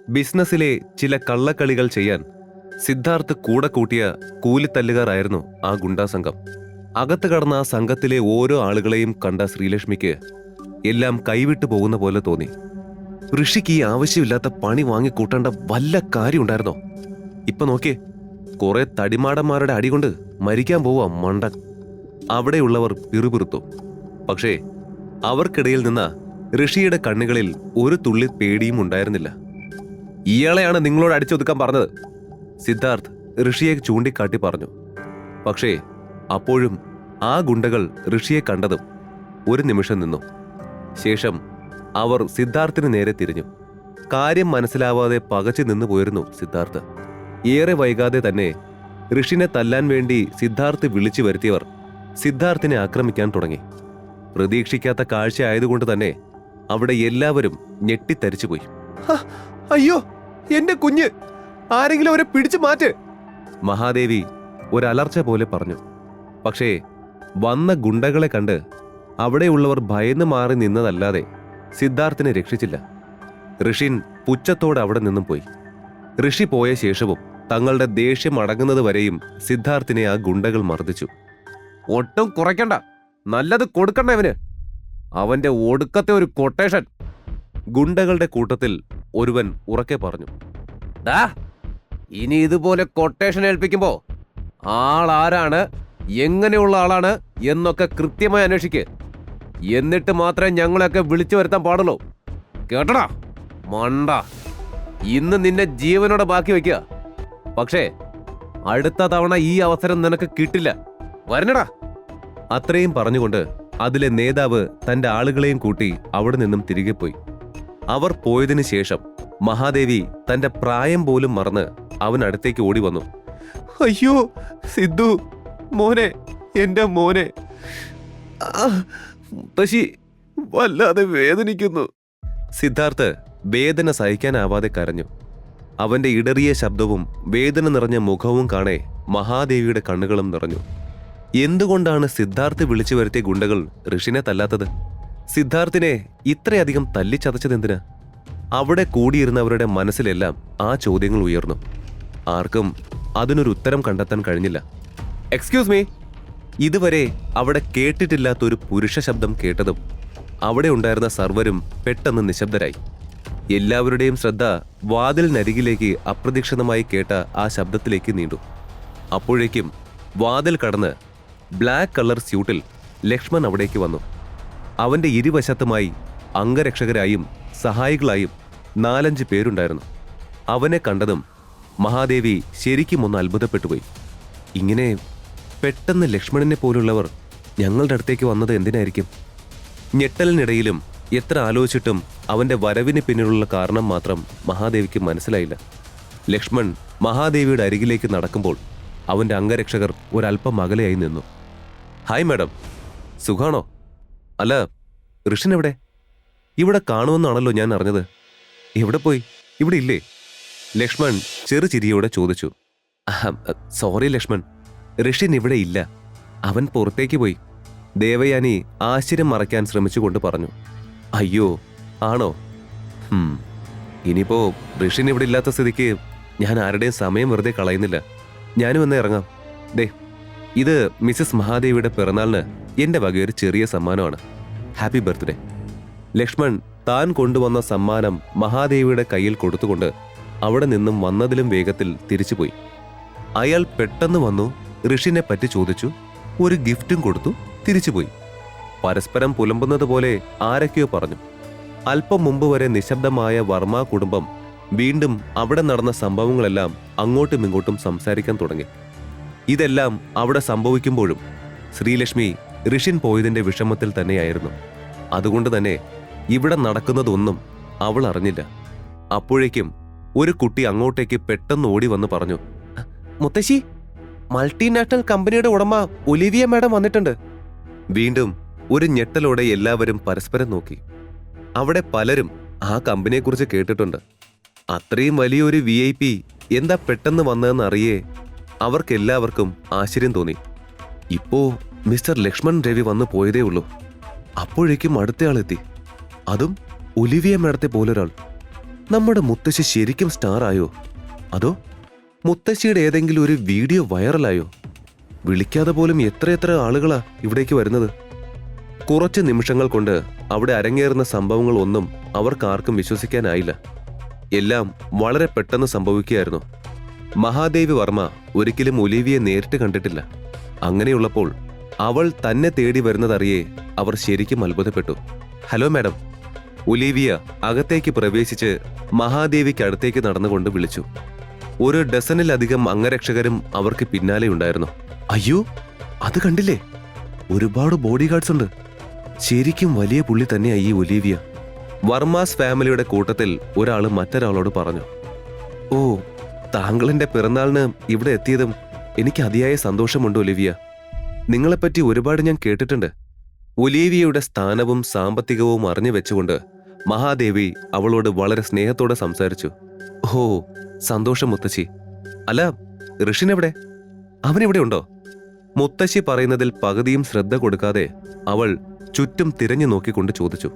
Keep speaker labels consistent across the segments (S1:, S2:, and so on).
S1: ബിസിനസ്സിലെ ചില കള്ളക്കളികൾ ചെയ്യാൻ സിദ്ധാർത്ഥ് കൂടെ കൂട്ടിയ കൂലിത്തല്ലുകാരായിരുന്നു ആ ഗുണ്ടാ സംഘം. അകത്ത് കടന്ന ആ സംഘത്തിലെ ഓരോ ആളുകളെയും കണ്ട ശ്രീലക്ഷ്മിക്ക് എല്ലാം കൈവിട്ടു പോകുന്ന പോലെ തോന്നി. ഋഷിക്ക് ഈ ആവശ്യമില്ലാത്ത പണി വാങ്ങിക്കൂട്ടേണ്ട വല്ല കാര്യമുണ്ടായിരുന്നോ? ഇപ്പൊ നോക്കിയേ, കുറെ തടിമാടന്മാരുടെ അടികൊണ്ട് മരിക്കാൻ പോവാ മണ്ടൻ. അവിടെയുള്ളവർ പിറുപിറുത്തു. പക്ഷേ അവർക്കിടയിൽ നിന്ന ഋഷിയുടെ കണ്ണുകളിൽ ഒരു തുള്ളി പേടിയും ഉണ്ടായിരുന്നില്ല. ഇയാളെയാണ് നിങ്ങളോട് അടിച്ചൊതുക്കാൻ പറഞ്ഞത്, സിദ്ധാർത്ഥ് ഋഷിയെ ചൂണ്ടിക്കാട്ടി പറഞ്ഞു. പക്ഷേ അപ്പോഴും ആ ഗുണ്ടകൾ ഋഷിയെ കണ്ടതും ഒരു നിമിഷം നിന്നു. ശേഷം അവർ സിദ്ധാർത്ഥിന് നേരെ തിരിഞ്ഞു. കാര്യം മനസ്സിലാവാതെ പകച്ചു നിന്നു പോയിരുന്നു സിദ്ധാർത്ഥ്. ഏറെ വൈകാതെ തന്നെ ഋഷിനെ തല്ലാൻ വേണ്ടി സിദ്ധാർത്ഥ് വിളിച്ചു വരുത്തിയവർ സിദ്ധാർത്ഥിനെ ആക്രമിക്കാൻ തുടങ്ങി. പ്രതീക്ഷിക്കാത്ത കാഴ്ച ആയതുകൊണ്ട് തന്നെ അവിടെ എല്ലാവരും ഞെട്ടിത്തരിച്ചുപോയി. അയ്യോ, എന്റെ കുഞ്ഞ്, ആരെങ്കിലും അവരെ പിടിച്ചു മാറ്റ്! മഹാദേവി ഒരലർച്ച പോലെ പറഞ്ഞു. പക്ഷേ വന്ന ഗുണ്ടകളെ കണ്ട് അവിടെയുള്ളവർ ഭയന്ന് മാറി നിന്നതല്ലാതെ സിദ്ധാർത്ഥിനെ രക്ഷിച്ചില്ല. ഋഷിൻ പുച്ഛത്തോടെ അവിടെ നിന്നും പോയി. ഋഷി പോയ ശേഷവും തങ്ങളുടെ ദേഷ്യം അടങ്ങുന്നത് വരെയും സിദ്ധാർത്ഥിനെ ആ ഗുണ്ടകൾ മർദ്ദിച്ചു. ഒട്ടും കുറയ്ക്കണ്ട, നല്ലത് കൊടുക്കണ്ട ഇവന്, അവന്റെ ഒടുക്കത്തെ ഒരു കൊട്ടേഷൻ, ഗുണ്ടകളുടെ കൂട്ടത്തിൽ ഒരുവൻ ഉറക്കെ പറഞ്ഞു. ദാ, ഇനി ഇതുപോലെ കൊട്ടേഷൻ ഏൽപ്പിക്കുമ്പോ ആളാരാണ്, എങ്ങനെയുള്ള ആളാണ് എന്നൊക്കെ കൃത്യമായി അന്വേഷിക്ക്. എന്നിട്ട് മാത്രമേ ഞങ്ങളെയൊക്കെ വിളിച്ചു വരുത്താൻ പാടുള്ളൂ. കേട്ടടാ മണ്ട, ഇന്ന് നിന്നെ ജീവനോടെ ബാക്കി വയ്ക്കുക. പക്ഷേ അടുത്ത തവണ ഈ അവസരം നിനക്ക് കിട്ടില്ല. വരണടാ. അത്രയും പറഞ്ഞുകൊണ്ട് അതിലെ നേതാവ് തന്റെ ആളുകളെയും കൂട്ടി അവിടെ നിന്നും തിരികെ പോയി. അവർ പോയതിനു ശേഷം മഹാദേവി തന്റെ പ്രായം പോലും മറന്ന് അവനടുത്തേക്ക് ഓടി വന്നു. അയ്യോ സിദ്ധു മോനെ, എന്റെ മോനെ, മുത്തശ്ശി വല്ലാതെ വേദനിക്കുന്നു. സിദ്ധാർത്ഥ് വേദന സഹിക്കാനാവാതെ കരഞ്ഞു. അവന്റെ ഇടറിയ ശബ്ദവും വേദന നിറഞ്ഞ മുഖവും കാണെ മഹാദേവിയുടെ കണ്ണുകളും നിറഞ്ഞു. എന്തുകൊണ്ടാണ് സിദ്ധാർത്ഥ് വിളിച്ചു വരുത്തിയ ഗുണ്ടകൾ ഋഷിനെ തല്ലാത്തത്? സിദ്ധാർത്ഥിനെ ഇത്രയധികം തല്ലിച്ചതച്ചതെന്തിനാ? അവിടെ കൂടിയിരുന്നവരുടെ മനസ്സിലെല്ലാം ആ ചോദ്യങ്ങൾ ഉയർന്നു. ആർക്കും അതിനൊരു ഉത്തരം കണ്ടെത്താൻ കഴിഞ്ഞില്ല. Excuse me. ഇതുവരെ അവിടെ കേട്ടിട്ടില്ലാത്തൊരു പുരുഷ ശബ്ദം കേട്ടതും അവിടെ ഉണ്ടായിരുന്ന സർവരും പെട്ടെന്ന് നിശബ്ദരായി. എല്ലാവരുടെയും ശ്രദ്ധ വാതിലിനരികിലേക്ക് അപ്രതീക്ഷിതമായി കേട്ട ആ ശബ്ദത്തിലേക്ക് നീണ്ടു. അപ്പോഴേക്കും വാതിൽ കടന്ന് ബ്ലാക്ക് കളർ സ്യൂട്ടിൽ ലക്ഷ്മൺ അവിടേക്ക് വന്നു. അവന്റെ ഇരുവശത്തുമായി അംഗരക്ഷകരായും സഹായികളായും 4-5 പേരുണ്ടായിരുന്നു. അവനെ കണ്ടതും മഹാദേവി ശരിക്കും ഒന്ന് അത്ഭുതപ്പെട്ടുപോയി. ഇങ്ങനെ പെട്ടെന്ന് ലക്ഷ്മണനെ പോലുള്ളവർ ഞങ്ങളുടെ അടുത്തേക്ക് വന്നത് എന്തിനായിരിക്കും? ഞെട്ടലിനിടയിലും എത്ര ആലോചിച്ചിട്ടും അവന്റെ വരവിന് പിന്നിലുള്ള കാരണം മാത്രം മഹാദേവിക്ക് മനസ്സിലായില്ല. ലക്ഷ്മൺ മഹാദേവിയുടെ അരികിലേക്ക് നടക്കുമ്പോൾ അവന്റെ അംഗരക്ഷകർ ഒരല്പം അകലെയായി നിന്നു. ഹായ് മാഡം, സുഖാണോ? അല്ല, ഋഷിൻ എവിടെ? ഇവിടെ കാണുമെന്നാണല്ലോ ഞാൻ അറിഞ്ഞത്. എവിടെ പോയി? ഇവിടെ ഇല്ലേ? ലക്ഷ്മൺ ചെറുചിരിയോടെ ചോദിച്ചു. സോറി ലക്ഷ്മൺ, ഋഷിൻ ഇവിടെ ഇല്ല. അവൻ പുറത്തേക്ക് പോയി. ദേവയാനി ആശ്ചര്യം മറയ്ക്കാൻ ശ്രമിച്ചുകൊണ്ട് പറഞ്ഞു. അയ്യോ, ആണോ? ഇനിയിപ്പോ ഋഷിൻ ഇവിടെ ഇല്ലാത്ത സ്ഥിതിക്ക് ഞാൻ ആരുടെയും സമയം വെറുതെ കളയുന്നില്ല. ഞാനും ഒന്ന് ഇറങ്ങാം. ദേ, ഇത് മിസസ് മഹാദേവിയുടെ പിറന്നാളിന് എന്റെ വകയൊരു ചെറിയ സമ്മാനമാണ്. Happy birthday. ലക്ഷ്മൺ താൻ കൊണ്ടുവന്ന സമ്മാനം മഹാദേവിയുടെ കയ്യിൽ കൊടുത്തുകൊണ്ട് അവിടെ നിന്നും വന്നതിലും വേഗത്തിൽ തിരിച്ചുപോയി. അയാൾ പെട്ടെന്ന് വന്നു, ഋഷിനെ പറ്റി ചോദിച്ചു, ഒരു ഗിഫ്റ്റും കൊടുത്തു, തിരിച്ചുപോയി. പരസ്പരം പുലമ്പുന്നത് പോലെ ആരൊക്കെയോ പറഞ്ഞു. അല്പം മുമ്പ് വരെ നിശബ്ദമായ വർമ്മ കുടുംബം വീണ്ടും അവിടെ നടന്ന സംഭവങ്ങളെല്ലാം അങ്ങോട്ടും ഇങ്ങോട്ടും സംസാരിക്കാൻ തുടങ്ങി. ഇതെല്ലാം അവിടെ സംഭവിക്കുമ്പോഴും ശ്രീലക്ഷ്മി ഋഷിൻ പോയതിന്റെ വിഷമത്തിൽ തന്നെയായിരുന്നു. അതുകൊണ്ട് തന്നെ ഇവിടെ നടക്കുന്നതൊന്നും അവൾ അറിഞ്ഞില്ല. അപ്പോഴേക്കും ഒരു കുട്ടി അങ്ങോട്ടേക്ക് പെട്ടെന്ന് ഓടി വന്ന് പറഞ്ഞു, മുത്തശ്ശി, മൾട്ടിനാഷണൽ കമ്പനിയുടെ ഉടമ ഒലിവിയ മാഡം വന്നിട്ടുണ്ട്. വീണ്ടും ഒരു ഞെട്ടലോടെ എല്ലാവരും പരസ്പരം നോക്കി. അവിടെ പലരും ആ കമ്പനിയെക്കുറിച്ച് കേട്ടിട്ടുണ്ട്. അത്രയും വലിയൊരു VIP എന്താ പെട്ടെന്ന് വന്നതെന്ന് അറിയേ അവർക്കെല്ലാവർക്കും ആശ്ചര്യം തോന്നി. ഇപ്പോ മിസ്റ്റർ ലക്ഷ്മൺ രവി വന്നു പോയതേ ഉള്ളൂ. അപ്പോഴേക്കും അടുത്തയാളെത്തി, അതും ഒലിവിയ മാഡത്തെ പോലൊരാൾ. നമ്മുടെ മുത്തശ്ശി ശരിക്കും സ്റ്റാർ ആയോ? അതോ മുത്തശ്ശിയുടെ ഏതെങ്കിലും ഒരു വീഡിയോ വൈറലായോ? വിളിക്കാതെ പോലും എത്രയെത്ര ആളുകളാ ഇവിടേക്ക് വരുന്നത്. കുറച്ച് നിമിഷങ്ങൾ കൊണ്ട് അവിടെ അരങ്ങേറുന്ന സംഭവങ്ങൾ ഒന്നും അവർക്കാർക്കും വിശ്വസിക്കാനായില്ല. എല്ലാം വളരെ പെട്ടെന്ന് സംഭവിക്കുകയായിരുന്നു. മഹാദേവി വർമ്മ ഒരിക്കലും ഒലിവിയെ നേരിട്ട് കണ്ടിട്ടില്ല. അങ്ങനെയുള്ളപ്പോൾ അവൾ തന്നെ തേടി വരുന്നതറിയേ അവർ ശരിക്കും അത്ഭുതപ്പെട്ടു. Hello madam. ഒലിവിയ അകത്തേക്ക് പ്രവേശിച്ച് മഹാദേവിക്ക് അടുത്തേക്ക് നടന്നുകൊണ്ട് വിളിച്ചു. ഒരു ഡസനിലധികം അംഗരക്ഷകരും അവർക്ക് പിന്നാലെയുണ്ടായിരുന്നു. അയ്യോ, അത് കണ്ടില്ലേ? ഒരുപാട് ബോഡി ഗാർഡ്സ് ഉണ്ട്. ശരിക്കും വലിയ പുള്ളി തന്നെയാ ഈ ഒലിവിയ. വർമാസ് ഫാമിലിയുടെ കൂട്ടത്തിൽ ഒരാൾ മറ്റൊരാളോട് പറഞ്ഞു. ഓ, താങ്കളെന്റെ പിറന്നാളിന് ഇവിടെ എത്തിയതും എനിക്ക് അതിയായ സന്തോഷമുണ്ട് ഒലിവിയ. നിങ്ങളെപ്പറ്റി ഒരുപാട് ഞാൻ കേട്ടിട്ടുണ്ട്. ഒലിവിയയുടെ സ്ഥാനവും സാമ്പത്തികവും അറിഞ്ഞു വെച്ചുകൊണ്ട് മഹാദേവി അവളോട് വളരെ സ്നേഹത്തോടെ സംസാരിച്ചു. ഓ, സന്തോഷം മുത്തശ്ശി. അല്ല, ഋഷിനെവിടെ? അവനെവിടെ ഉണ്ടോ? മുത്തശ്ശി പറയുന്നതിൽ പകുതിയും ശ്രദ്ധ കൊടുക്കാതെ അവൾ ചുറ്റും തിരഞ്ഞു നോക്കിക്കൊണ്ട് ചോദിച്ചു.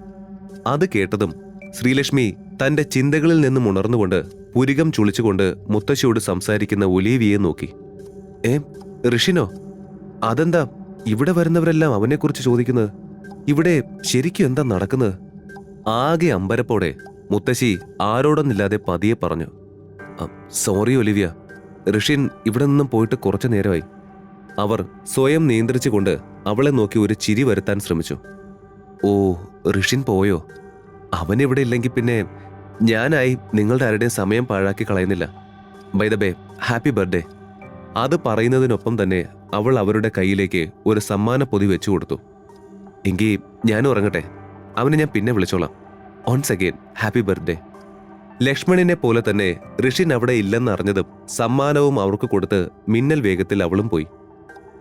S1: അത് കേട്ടതും ശ്രീലക്ഷ്മി തന്റെ ചിന്തകളിൽ നിന്നും ഉണർന്നുകൊണ്ട് പുരികം ചുളിച്ചുകൊണ്ട് മുത്തശ്ശിയോട് സംസാരിക്കുന്ന ഒലിവിയെ നോക്കി. ഋഷിനോ? അതെന്താ ഇവിടെ വരുന്നവരെല്ലാം അവനെക്കുറിച്ച് ചോദിക്കുന്നത്? ഇവിടെ ശരിക്കും എന്താ നടക്കുന്നത്? ആകെ അമ്പരപ്പോടെ മുത്തശ്ശി ആരോടൊന്നില്ലാതെ പതിയെ പറഞ്ഞു. സോറി ഒലിവിയ, ഋഷിൻ ഇവിടെ നിന്നും പോയിട്ട് കുറച്ചു നേരമായി. അവർ സ്വയം നിയന്ത്രിച്ചുകൊണ്ട് അവളെ നോക്കി ഒരു ചിരി വരുത്താൻ ശ്രമിച്ചു. ഓ, ഋഷിൻ പോയോ? അവനിവിടെ ഇല്ലെങ്കിൽ പിന്നെ ഞാനായി നിങ്ങളുടെ ആരുടെയും സമയം പാഴാക്കി കളയുന്നില്ല. By the way, happy birthday. അത് പറയുന്നതിനൊപ്പം തന്നെ അവൾ അവരുടെ കയ്യിലേക്ക് ഒരു സമ്മാന പൊതി വെച്ചു കൊടുത്തു. എങ്കിൽ ഞാനും ഉറങ്ങട്ടെ, അവനെ ഞാൻ പിന്നെ വിളിച്ചോളാം. Once again happy birthday. ലക്ഷ്മണിനെ പോലെ തന്നെ ഋഷിൻ അവിടെ ഇല്ലെന്നറിഞ്ഞതും സമ്മാനവും അവർക്ക് കൊടുത്ത് മിന്നൽ വേഗത്തിൽ അവളും പോയി.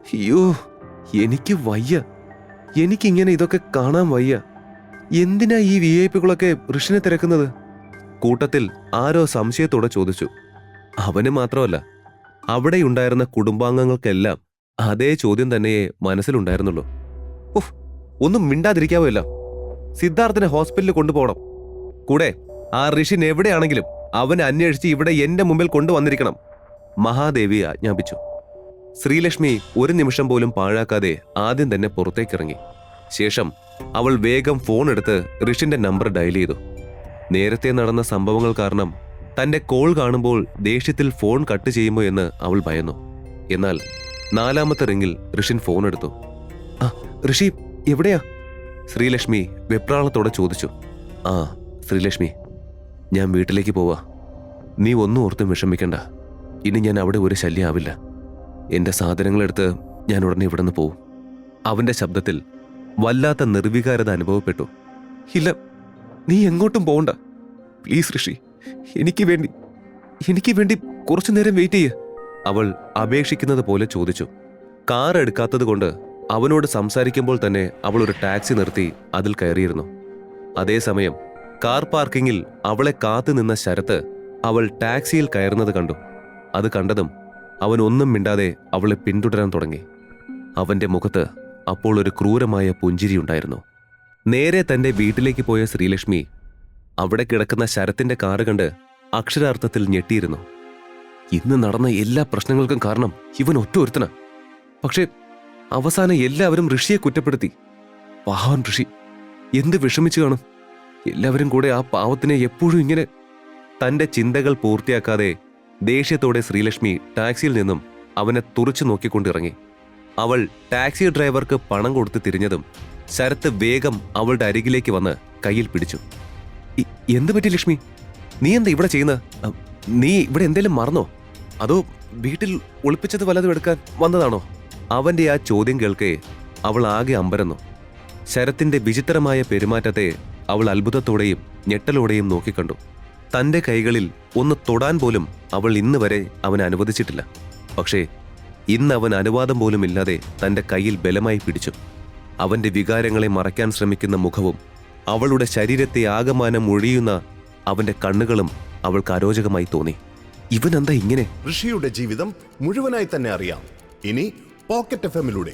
S1: അയ്യോ, എനിക്ക് വയ്യ. എനിക്കിങ്ങനെ ഇതൊക്കെ കാണാൻ വയ്യ. എന്തിനാ ഈ VIP-കളൊക്കെ ഋഷിനെ തിരക്കുന്നത്? കൂട്ടത്തിൽ ആരോ സംശയത്തോടെ ചോദിച്ചു. അവന് മാത്രമല്ല, അവിടെയുണ്ടായിരുന്ന കുടുംബാംഗങ്ങൾക്കെല്ലാം അതേ ചോദ്യം തന്നെയേ മനസ്സിലുണ്ടായിരുന്നുള്ളൂ. ഉഫ്, ഒന്നും മിണ്ടാതിരിക്കാവല്ല. സിദ്ധാർത്ഥനെ ഹോസ്പിറ്റലിൽ കൊണ്ടുപോകണം. കൂടെ ആ ഋഷിൻ എവിടെയാണെങ്കിലും അവനെ അന്വേഷിച്ച് ഇവിടെ എന്റെ മുമ്പിൽ കൊണ്ടുവന്നിരിക്കണം. മഹാദേവി ആജ്ഞാപിച്ചു. ശ്രീലക്ഷ്മി ഒരു നിമിഷം പോലും പാഴാക്കാതെ ആദ്യം തന്നെ പുറത്തേക്കിറങ്ങി. ശേഷം അവൾ വേഗം ഫോൺ എടുത്ത് ഋഷിന്റെ നമ്പർ ഡയൽ ചെയ്തു. നേരത്തെ നടന്ന സംഭവങ്ങൾ കാരണം തന്റെ കോൾ കാണുമ്പോൾ ദേഷ്യത്തിൽ ഫോൺ കട്ട് ചെയ്യുമോ എന്ന് അവൾ ഭയന്നു. എന്നാൽ 4ാമത്തെ റിംഗിൽ ഋഷിൻ ഫോൺ എടുത്തു. ഋഷി എവിടെയാ? ശ്രീലക്ഷ്മി വെപ്രാളത്തോടെ ചോദിച്ചു. ശ്രീലക്ഷ്മി, ഞാൻ വീട്ടിലേക്ക് പോവാ. നീ ഒന്നും ഓർത്തും വിഷമിക്കണ്ട. ഇനി ഞാൻ അവിടെ ഒരു ശല്യമാവില്ല. എന്റെ സാധനങ്ങളെടുത്ത് ഞാൻ ഉടനെ ഇവിടെ നിന്ന് പോവും. അവന്റെ ശബ്ദത്തിൽ വല്ലാത്ത നിർവികാരത അനുഭവപ്പെട്ടു. ഇല്ല, നീ എങ്ങോട്ടും പോകണ്ട. പ്ലീസ് ഋഷി, എനിക്ക് വേണ്ടി കുറച്ചു നേരം വെയിറ്റ് ചെയ്യ്. അവൾ അപേക്ഷിക്കുന്നത് പോലെ ചോദിച്ചു. കാർ എടുക്കാത്തത് കൊണ്ട് അവനോട് സംസാരിക്കുമ്പോൾ തന്നെ അവൾ ഒരു ടാക്സി നിർത്തി അതിൽ കയറിയിരുന്നു. അതേസമയം കാർ പാർക്കിങ്ങിൽ അവളെ കാത്തു നിന്ന ശരത്ത് അവൾ ടാക്സിയിൽ കയറുന്നത് കണ്ടു. അത് കണ്ടതും അവൻ ഒന്നും മിണ്ടാതെ അവളെ പിന്തുടരാൻ തുടങ്ങി. അവന്റെ മുഖത്ത് അപ്പോൾ ഒരു ക്രൂരമായ പുഞ്ചിരിയുണ്ടായിരുന്നു. നേരെ തന്റെ വീട്ടിലേക്ക് പോയ ശ്രീലക്ഷ്മി അവിടെ കിടക്കുന്ന ശരത്തിന്റെ കാറ് കണ്ട് അക്ഷരാർത്ഥത്തിൽ ഞെട്ടിയിരുന്നു. ഇന്ന് നടന്ന എല്ലാ പ്രശ്നങ്ങൾക്കും കാരണം ഇവൻ ഒറ്റൊരുത്തനാ. പക്ഷേ അവസാനം എല്ലാവരും ഋഷിയെ കുറ്റപ്പെടുത്തി. പാവൻ ഋഷി എന്ത് വിഷമിച്ചു കാണും. എല്ലാവരും കൂടെ ആ പാവത്തിനെ എപ്പോഴും ഇങ്ങനെ. തന്റെ ചിന്തകൾ പൂർത്തിയാക്കാതെ ദേഷ്യത്തോടെ ശ്രീലക്ഷ്മി ടാക്സിയിൽ നിന്നും അവനെ തുറച്ചു നോക്കിക്കൊണ്ടിറങ്ങി. അവൾ ടാക്സി ഡ്രൈവർക്ക് പണം കൊടുത്ത് തിരിഞ്ഞതും ശരത്ത് വേഗം അവളുടെ അരികിലേക്ക് വന്ന് കയ്യിൽ പിടിച്ചു. എന്ത് പറ്റി ലക്ഷ്മി? നീ എന്താ ഇവിടെ ചെയ്യുന്നത്? നീ ഇവിടെ എന്തേലും മറന്നോ? അതോ വീട്ടിൽ ഒളിപ്പിച്ചത് വല്ലതും എടുക്കാൻ വന്നതാണോ? അവന്റെ ആ ചോദ്യം കേൾക്കേ അവൾ ആകെ അമ്പരന്നു. ശരത്തിന്റെ വിചിത്രമായ പെരുമാറ്റത്തെ അവൾ അത്ഭുതത്തോടെയും ഞെട്ടലോടെയും നോക്കിക്കണ്ടു. തന്റെ കൈകളിൽ ഒന്ന് തൊടാൻ പോലും അവൾ ഇന്ന് വരെ അവൻ അനുവദിച്ചിട്ടില്ല. പക്ഷേ ഇന്ന് അവൻ അനുവാദം പോലും ഇല്ലാതെ തന്റെ കയ്യിൽ ബലമായി പിടിച്ചു. അവന്റെ വികാരങ്ങളെ മറയ്ക്കാൻ ശ്രമിക്കുന്ന മുഖവും അവളുടെ ശരീരത്തെ ആകമാനം ഒഴിയുന്ന അവന്റെ കണ്ണുകളും അവൾക്ക് അരോചകമായി തോന്നി. ഇവനെന്താ ഇങ്ങനെ?
S2: ഋഷിയുടെ ജീവിതം മുഴുവനായി തന്നെ അറിയാം ഇനി പോക്കറ്റ് FM-ലൂടെ.